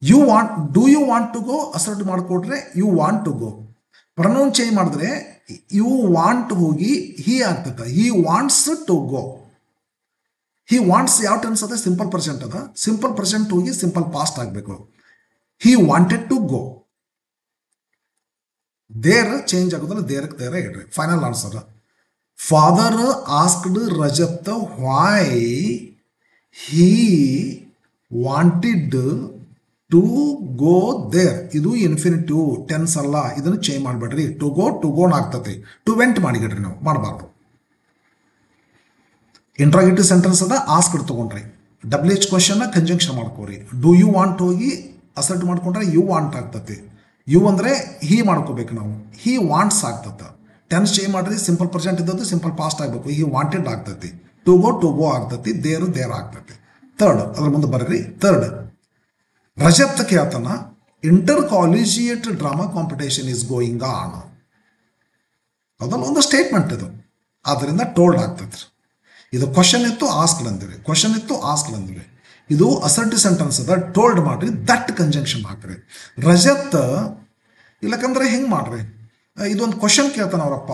You want, do you want to go assertive ಮಾಡಿಕೊಟ್ರೆ you want to go. Pronoun change ಮಾಡಿದ್ರೆ ಯು ವಾಂಟ್ ಹೋಗಿ ಹಿ ಆಗ್ತದೆ, he wants to go. He wants ಯಾವ tense ಅದ? ಸಿಂಪಲ್ ಪ್ರೆಸೆಂಟ್ ಅದ. ಸಿಂಪಲ್ ಪ್ರೆಸೆಂಟ್ ಹೋಗಿ ಸಿಂಪಲ್ ಪಾಸ್ಟ್ ಆಗಬೇಕು. He wanted to go. There change ಆಗೋದಿಲ್ಲ, ದೇರಕ್ಕೆ ದೇರ ಇಡ್ರಿ. Final answer, father asked Rajat why he wanted to go there. ಇದು ಇನ್ಫಿನಿಟಿವ್ ಟೆನ್ಸ್ ಅಲ್ಲ, ಇದನ್ನು ಚೇಂಜ್ ಮಾಡಬೇಡ್ರಿ. ಟು ಗೋನ್ ಆಗ್ತದೆ. ಟು ವೆಂಟ್ ಮಾಡಿಗಿಡ್ರಿ, ನಾವು ಮಾಡಬಾರ್ದು. ಇಂಟ್ರಾಗೇಟಿವ್ ಸೆಂಟೆನ್ಸ್ ಅದ, ಆಸ್ಕ್ಡ್ ತಗೊಂಡ್ರಿ. WH ಕ್ವಶನ್ ಕಂಜಂಕ್ಷನ್ ಮಾಡ್ಕೋರಿ. ಡೂ ಯು ವಾಂಟ್ ಹೋಗಿ ಅಸರ್ಟ್ ಮಾಡ್ಕೊಂಡ್ರೆ ಯು ವಾಂಟ್ ಆಗ್ತತಿ. ಯು ಅಂದರೆ ಹಿ ಮಾಡ್ಕೋಬೇಕು ನಾವು, ಹಿ ವಾಂಟ್ಸ್ ಆಗ್ತದೆ. ಟೆನ್ಸ್ ಚೇಂಜ್ ಮಾಡ್ರಿ, ಸಿಂಪಲ್ ಪ್ರೆಸೆಂಟ್ ಇದ್ದದ್ದು ಸಿಂಪಲ್ ಪಾಸ್ಟ್ ಆಗಬೇಕು. ಹಿ ವಾಂಟೆಡ್ ಆಗ್ತತಿ. ಟು ಗೋ ಆಗ್ತತಿ. ದೇರ್ ಆಗ್ತತಿ. ಥರ್ಡ್, ಅದ್ರ ಮುಂದೆ ಬರ್ರಿ. ಥರ್ಡ್, ರಜತ್ ಕೇಳ್ತಾನ, inter collegiate drama competition is going on. ಅದಲ್ಲ ಒಂದು ಸ್ಟೇಟ್ಮೆಂಟ್ ಇದು, ಆದ್ದರಿಂದ ಟೋಲ್ಡ್ ಆಗ್ತದೆ. ಇದು ಕ್ವಶನ್ ಇತ್ತು, ಆಸ್ಕ್ಡ್ ಅಂದಿರಿ. ಕ್ವಶನ್ ಇತ್ತು, ಆಸ್ಕ್ಡ್ ಅಂದಿರಿ. ಇದು ಅಸರ್ಟಿವ್ ಸೆಂಟೆನ್ಸ್ ಅದ, ಟೋಲ್ಡ್ ಮಾಡ್ರಿ. ದಟ್ ಕಂಜಂಕ್ಷನ್ ಹಾಕ್ರಿ. ರಜತ್ ಇಲ್ಲಕಂದ್ರೆ ಹೆಂಗೆ ಮಾಡ್ರಿ? ಇದೊಂದು ಕ್ವಶನ್ ಕೇಳ್ತಾನೆ ಅವರಪ್ಪ.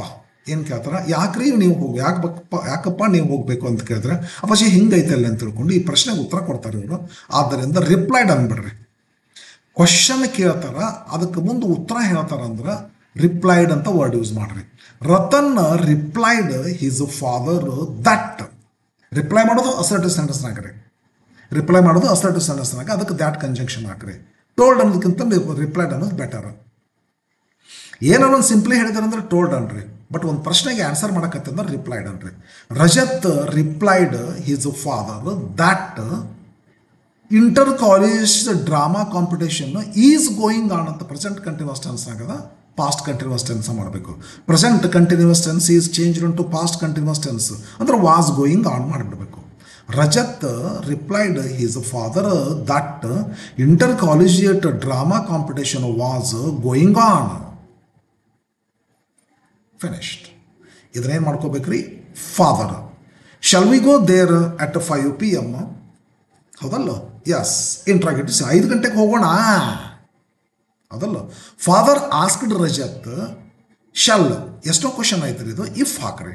ಏನು ಕೇಳ್ತಾರ? ಯಾಕ್ರಿ ನೀವು ಹೋಗಿ, ಯಾಕಪ್ಪ ನೀವು ಹೋಗ್ಬೇಕು ಅಂತ ಕೇಳಿದ್ರೆ ಅಪ್ಪಾಜಿ ಹಿಂಗೈತಲ್ಲ ಅಂತ ತಿಳ್ಕೊಂಡು ಈ ಪ್ರಶ್ನೆಗೆ ಉತ್ತರ ಕೊಡ್ತಾರೆ ಇವರು. ಆದ್ದರಿಂದ ರಿಪ್ಲೈಡ್ ಅಂದ್ಬಿಡ್ರಿ. ಕ್ವಶನ್ ಕೇಳ್ತಾರ, ಅದಕ್ಕೆ ಮುಂದೆ ಉತ್ತರ ಹೇಳ್ತಾರ ಅಂದ್ರೆ ರಿಪ್ಲೈಡ್ ಅಂತ ವರ್ಡ್ ಯೂಸ್ ಮಾಡ್ರಿ. Ratan replied his father that. Reply ಮಾಡೋದು ಅಸರ್ಟಿವ್ ಸೆಂಟೆನ್ಸ್ ಹಾಕ್ರಿ. ರಿಪ್ಲೈ ಮಾಡೋದು ಅಸರ್ಟಿವ್ ಸೆಂಟೆನ್ಸ್ ಹಾಕಿ ಅದಕ್ಕೆ ದ್ಯಾಟ್ ಕಂಜಂಕ್ಷನ್ ಹಾಕ್ರಿ. ಟೋಲ್ಡ್ ಅನ್ನೋದಕ್ಕಿಂತ ರಿಪ್ಲೈಡ್ ಅನ್ನೋದು ಬೆಟರ್. ಏನೋ ಒಂದು ಸಿಂಪ್ಲಿ ಹೇಳಿದಾರೆ ಅಂದ್ರೆ ಟೋಲ್ಡ್ ಅನ್ರಿ, ಬಟ್ ಒಂದು ಪ್ರಶ್ನೆಗೆ ಆನ್ಸರ್ ಮಾಡಕತ್ತಂದ್ರೆ ರಿಪ್ಲೈಡ್ ಅನ್ರಿ. Rajat replied his father that inter college drama competition is going on ಅಂತ ಪ್ರೆಸೆಂಟ್ ಕಂಟಿನ್ಯೂಸ್ ಟೆನ್ಸ್ ಆಗದ, ಪಾಸ್ಟ್ ಕಂಟಿನ್ಯೂಸ್ ಟೆನ್ಸ್ ಮಾಡಬೇಕು. Present continuous tense is change to past continuous tense ಅಂದ್ರೆ ವಾಸ್ ಗೋಯಿಂಗ್ ಆನ್ ಮಾಡಿಬಿಡ್ಬೇಕು. Rajat replied his father that inter collegiate drama competition was going on. Finished. ಇದನ್ನೇನು ಮಾಡ್ಕೋಬೇಕ್ರಿ? Father shall we go there at 5 PM? ಹೌದಲ್ಲ? Yes. Interrogative 5 ಗಂಟೆಗೆ ಹೋಗೋಣ, ಹೌದಲ್ಲ? Father asked Rajat shall, ಎಷ್ಟೋ question ಆಯ್ತು ಇದು. ಇಫ್ ಹಾಕ್ರಿ,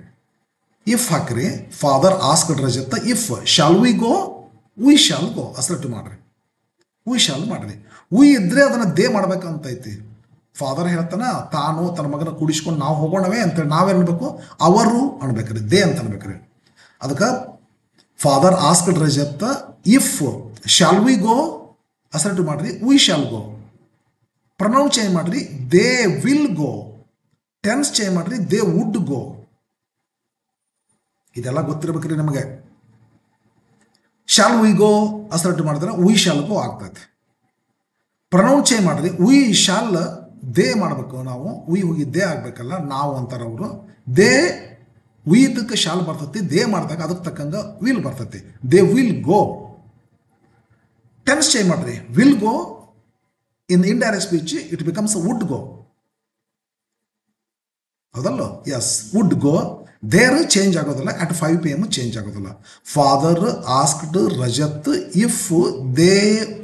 ಇಫ್ ಹಾಕ್ರಿ. Father asked Rajat if shall we go, we shall go. Assertive ಮಾಡ್ರಿ, ವಿ ಶಾಲ್ ಮಾಡ್ರಿ. ವಿ ಇದ್ರೆ ಅದನ್ನು ದೇ ಮಾಡ್ಬೇಕಂತೈತಿ. ಫಾದರ್ ಹೇಳ್ತಾನ, ತಾನು ತನ್ನ ಮಗನ ಕೂಡಿಸ್ಕೊಂಡು ನಾವು ಹೋಗೋಣವೇ ಅಂತೇಳಿ ನಾವೇನ್ಬೇಕು? ಅವರು ಅನ್ಬೇಕ್ರಿ, ದೇ ಅಂತ ಅನ್ಬೇಕ್ರಿ. ಅದಕ್ಕೆ father asked Rajat if shall we go, assertive ಮಾಡ್ರಿ, we shall go. Pronoun change ಮಾಡ್ರಿ, they will go. Tense change ಮಾಡ್ರಿ, ದೇ ವುಡ್ ಗೋ. ಇದೆಲ್ಲ ಗೊತ್ತಿರ್ಬೇಕ್ರಿ ನಮಗೆ. ಶಾಲ್ ವಿ ಗೋ ಅಸರ್ಟಿವ್ ಮಾಡಿದ್ರೆ ವಿ ಶಾಲ್ ಗೋ ಆಗ್ತೈತೆ. ಪ್ರನೌನ್ ಚೇಂಜ್ ಮಾಡ್ರಿ, ವಿ ಶಾಲ್ ದೇ ಮಾಡಬೇಕು ನಾವು. ವಿ ಹೋಗಿ ದೇ ಆಗಬೇಕಲ್ಲ, ನಾವು ಅಂತಾರೆ ಅವರು. ದೇ ವಿ ಇದಕ್ಕೆ ಶಾಲ್ ಬರ್ತೈತಿ, ದೇ ಮಾಡಿದಾಗ ಅದಕ್ಕೆ ತಕ್ಕಂಗೆ ವಿಲ್ ಬರ್ತೈತಿ. They will go. Tense change ಮಾಡ್ರಿ, will go in indirect speech it becomes would go. ಹೌದಲ್ಲ? Yes, would go. There change ಆಗೋದಿಲ್ಲ, ಅಟ್ 5 PM ಚೇಂಜ್ ಆಗೋದಿಲ್ಲ. Father asked Rajat if they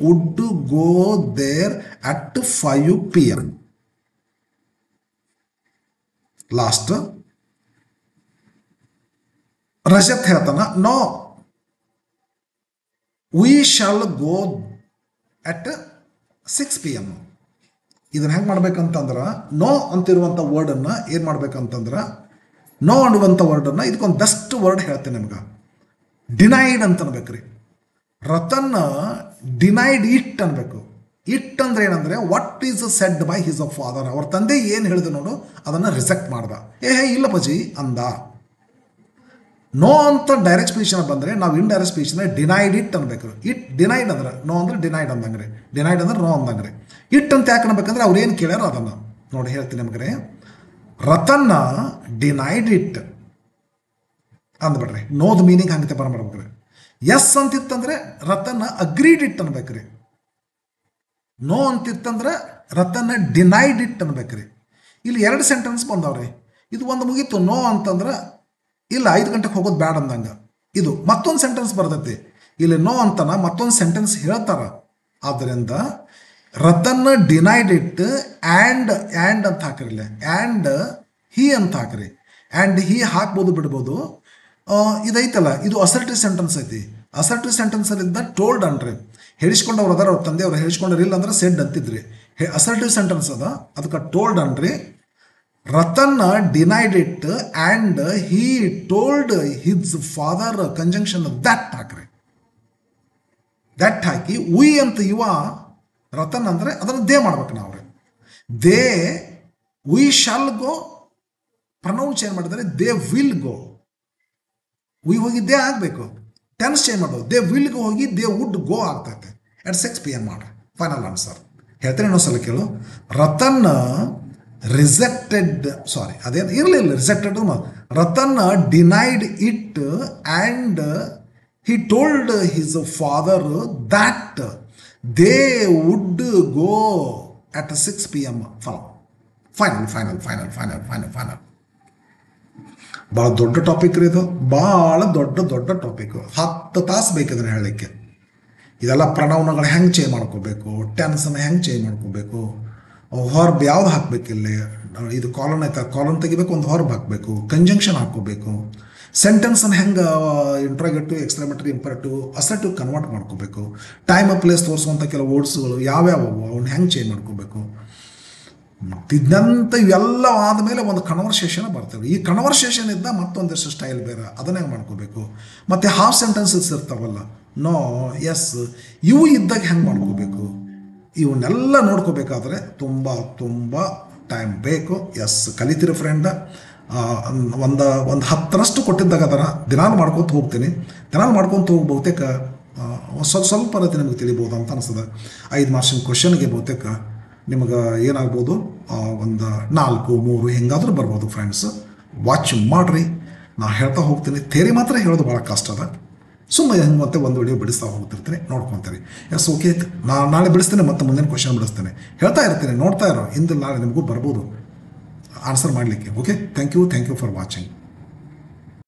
would go there at 5 PM. Last, Rajat ಹೇಳ್ತಾನ, no we shall go at 6 PM. ಇದನ್ನ ಹೆಂಗೆ ಮಾಡ್ಬೇಕಂತಂದ್ರೆ, no ಅಂತಿರುವಂಥ ವರ್ಡನ್ನು ಏನು ಮಾಡ್ಬೇಕಂತಂದ್ರೆ, no ಅನ್ನುವಂಥ ವರ್ಡನ್ನು ಇದಕ್ಕೊಂದು best word ಹೇಳ್ತೇನೆ ನಿಮ್ಗೆ. ಡಿನೈಡ್ ಅಂತ ಅನ್ಬೇಕ್ರಿ. ರತನ್ ಡಿನೈಡ್ ಇಟ್ ಅನ್ಬೇಕು. ಇಟ್ ಅಂದ್ರೆ ಏನಂದ್ರೆ what is said by his father. ಅವ್ರ ತಂದೆ ಏನು ಹೇಳಿದ ನೋಡು ಅದನ್ನು ರಿಜೆಕ್ಟ್ ಮಾಡ್ದ. ಇಲ್ಲ ಪಜಿ ಅಂದ. ನೋ ಅಂತ ಡೈರೆಕ್ಟ್ ಸ್ಪೀಚ್ ಬಂದರೆ ನಾವು ಇಂಡೈರೆಕ್ಟ್ ಸ್ಪೀಚ್ನ ಡಿನೈಡ್ ಇಟ್ ಅನ್ಬೇಕು. ಇಟ್ ಡಿನೈಡ್ ಅಂದ್ರೆ ನೋ ಅಂದ್ರೆ ಡಿನೈಡ್ ಅಂದಂಗ್ರಿ, ಡಿನೈಡ್ ಅಂದ್ರೆ ನೋ ಅಂದಂಗ್ರಿ. ಇಟ್ ಅಂತ ಯಾಕೆ ಅನ್ಬೇಕಂದ್ರೆ ಅವ್ರು ಏನು ಕೇಳ್ಯಾರ ಅದನ್ನು ನೋಡಿ ಹೇಳ್ತೀನಿ ನಿಮ್ಗೆ. ರತನ್ ಡಿನೈಡ್ ಇಟ್ ಅಂದ್ಬಿಡ್ರಿ, ನೋದ್ ಮೀನಿಂಗ್ ಹಂಗೆ ಬರ್ಬೇಕ್ರಿ. ಎಸ್ ಅಂತಿತ್ತಂದ್ರೆ ರತನ್ ಅಗ್ರೀಡ್ ಇಟ್ ಅನ್ಬೇಕ್ರಿ. ನೋ ಅಂತಿತ್ತಂದ್ರೆ ರತನ್ ಡಿನೈಡ್ ಇಟ್ ಅನ್ಬೇಕ್ರಿ. ಇಲ್ಲಿ 2 ಸೆಂಟೆನ್ಸ್ ಬಂದವ್ರಿ. ಇದು ಒಂದು ಮುಗೀತು. ನೋ ಅಂತಂದ್ರೆ ಇಲ್ಲ 5 ಗಂಟೆಗೆ ಹೋಗೋದು ಬ್ಯಾಡ ಅಂದಂಗೆ. ಇದು ಮತ್ತೊಂದು ಸೆಂಟೆನ್ಸ್ ಬರ್ತೈತಿ. ಇಲ್ಲಿ ನೋ ಅಂತನ ಮತ್ತೊಂದು ಸೆಂಟೆನ್ಸ್ ಹೇಳ್ತಾರ. ಆದ್ದರಿಂದ ರತನ್ ಡಿನೈಡ್ ಇಟ್ ಆ್ಯಂಡ್ ಅಂತ ಹಾಕ್ರಿ. ಇಲ್ಲ ಆ್ಯಂಡ್ ಹಿ ಅಂತ ಹಾಕ್ರಿ. ಆ್ಯಂಡ್ ಹಿ ಹಾಕ್ಬೋದು ಬಿಡ್ಬೋದು. ಇದೈತಲ್ಲ ಇದು ಅಸರ್ಟಿವ್ ಸೆಂಟೆನ್ಸ್ ಐತಿ. ಅಸರ್ಟಿವ್ ಸೆಂಟೆನ್ಸಲ್ಲಿದ್ದ ಟೋಲ್ಡ್ ಅನ್ರಿ, ಹೇಳಿಸ್ಕೊಂಡವ್ರು ಅದಾರ, ಅವ್ರ ತಂದೆಯವ್ರು ಹೇಳಿಸ್ಕೊಂಡ್ರಿ, ಇಲ್ಲ ಅಂದ್ರೆ ಸೆಡ್ ಅಂತಿದ್ರಿ. ಅಸರ್ಟಿವ್ ಸೆಂಟೆನ್ಸ್ ಅದ, ಅದಕ್ಕೆ ಟೋಲ್ಡ್ ಅನ್ರಿ. Ratan denied it and he told his father conjunction that ಹಾಕ್ರಿ. ದಟ್ ಹಾಕಿ ಉಯ್ ಅಂತ ಇವ ರತನ್ ಅಂದರೆ ಅದನ್ನು ದೇ ಮಾಡ್ಬೇಕು ನಾವು. They we shall go, pronoun change ಮಾಡಿದರೆ ದೇ ವಿಲ್ ಗೋ. ವಿ ಹೋಗಿ ದೇ ಆಗಬೇಕು. ಟೆನ್ಸ್ ಚೇಂಜ್ ಮಾಡೋದು. ದೇ ವಿಲ್ ಗೋ ಹೋಗಿ ದೇ ವುಡ್ ಗೋ ಆಗ್ತೈತೆ at 6 PM ಮಾಡ್ರಿ. ಫೈನಲ್ ಆನ್ಸರ್ ಹೇಳ್ತೀನಿ ಇನ್ನೊಂದ್ಸಲ ಕೇಳು. ರತನ್ ರಿಜೆಕ್ಟೆಡ್, ಸಾರಿ ಅದೇನು ಇರಲಿಲ್ಲ, rejected. Ratan denied it and he told his father that they would go at 6 PM. Final. ಭಾಳ ದೊಡ್ಡ ಟಾಪಿಕ್ ರೀ ಇದು, ಭಾಳ ದೊಡ್ಡ ಟಾಪಿಕ್. 10 ತಾಸು ಬೇಕಿದ್ರೆ ಹೇಳಲಿಕ್ಕೆ. ಇದೆಲ್ಲ ಪ್ರಣವನಗಳು ಹೆಂಗೆ ಚೇಂಜ್ ಮಾಡ್ಕೋಬೇಕು, ಟೆನ್ಸನ್ನು ಹೆಂಗೆ ಚೇಂಜ್ ಮಾಡ್ಕೋಬೇಕು, ಹೊರ್ಬ್ ಯಾವ್ದು ಹಾಕಬೇಕಿಲ್ಲಿ. ಇದು ಕಾಲನ್ ಐತೆ, ಕಾಲನ್ ತೆಗಿಬೇಕು, ಒಂದು ಹೊರ್ಬ್ ಹಾಕಬೇಕು, ಕಂಜಂಕ್ಷನ್ ಹಾಕ್ಕೋಬೇಕು, ಸೆಂಟೆನ್ಸನ್ನು ಹೆಂಗೆ interrogative, exclamatory, imperative, assertive convert ಮಾಡ್ಕೋಬೇಕು, ಟೈಮ್ ಪ್ಲೇಸ್ ತೋರಿಸುವಂಥ ಕೆಲವು ವರ್ಡ್ಸ್ಗಳು ಯಾವ್ಯಾವು ಅವನ್ನ ಹೆಂಗೆ ಚೇಂಜ್ ಮಾಡ್ಕೋಬೇಕು. ಇದಂತ ಇವೆಲ್ಲ ಆದಮೇಲೆ ಒಂದು ಕನ್ವರ್ಸೇಷನ್ ಬರ್ತವೆ. ಈ ಕನ್ವರ್ಸೇಷನ್ ಇದ್ದ ಮತ್ತೊಂದಿಷ್ಟು ಸ್ಟೈಲ್ ಬೇರೆ, ಅದನ್ನ ಹೆಂಗೆ ಮಾಡ್ಕೋಬೇಕು. ಮತ್ತು ಹಾಫ್ ಸೆಂಟೆನ್ಸಸ್ ಇರ್ತಾವಲ್ಲ, ನೋ, ಎಸ್, ಇವು ಇದ್ದಾಗ ಹೆಂಗೆ ಮಾಡ್ಕೋಬೇಕು. ಇವನ್ನೆಲ್ಲ ನೋಡ್ಕೋಬೇಕಾದ್ರೆ ತುಂಬ ಟೈಮ್ ಬೇಕು. ಎಸ್, ಕಲಿತೀರಿ ಫ್ರೆಂಡ್. ಒಂದು 10ರಷ್ಟು ಕೊಟ್ಟಿದ್ದಾಗ ಅದನ್ನು ದಿನಾಲು ಮಾಡ್ಕೊತ ಹೋಗ್ತೀನಿ. ದಿನಾಲು ಮಾಡ್ಕೊತ ಹೋಗಿ ಬಹುತೇಕ ಸ್ವಲ್ಪ ರೀತಿ ನಿಮಗೆ ತಿಳಿಬೋದು ಅಂತ ಅನಿಸ್ತದೆ. 5 ಮಾರ್ಕ್ಸಿನ ಕ್ವಶನ್ಗೆ ಬಹುತೇಕ ನಿಮಗೆ ಏನಾಗ್ಬೋದು, ಒಂದು 4, 3 ಹೆಂಗಾದ್ರೂ ಬರ್ಬೋದು ಫ್ರೆಂಡ್ಸ್. ವಾಚ್ ಮಾಡಿರಿ, ನಾನು ಹೇಳ್ತಾ ಹೋಗ್ತೀನಿ. ಥೇರಿ ಮಾತ್ರ ಹೇಳೋದು ಭಾಳ ಕಷ್ಟ ಅದ. ಸುಮ್ಮನೆ ಹೆಂಗೆ ಮತ್ತೆ ಒಂದು ವಿಡಿಯೋ ಬಿಡಿಸ್ತಾ ಹೋಗ್ತಿರ್ತೀನಿ, ನೋಡ್ಕೊತೀರಿ. ಎಸ್, ಓಕೆ, ನಾನು ನಾಳೆ ಬಿಡಿಸ್ತೇನೆ, ಮತ್ತೆ ಮುಂದಿನ ಕ್ವಶನ್ ಬಿಡಿಸ್ತೇನೆ. ಹೇಳ್ತಾ ಇರ್ತೀನಿ, ನೋಡ್ತಾ ಇರೋ, ಹಿಂದೆ ನಾಳೆ ನಿಮಗೂ ಬರ್ಬೋದು ಆನ್ಸರ್ ಮಾಡಲಿಕ್ಕೆ. Okay, thank you for watching.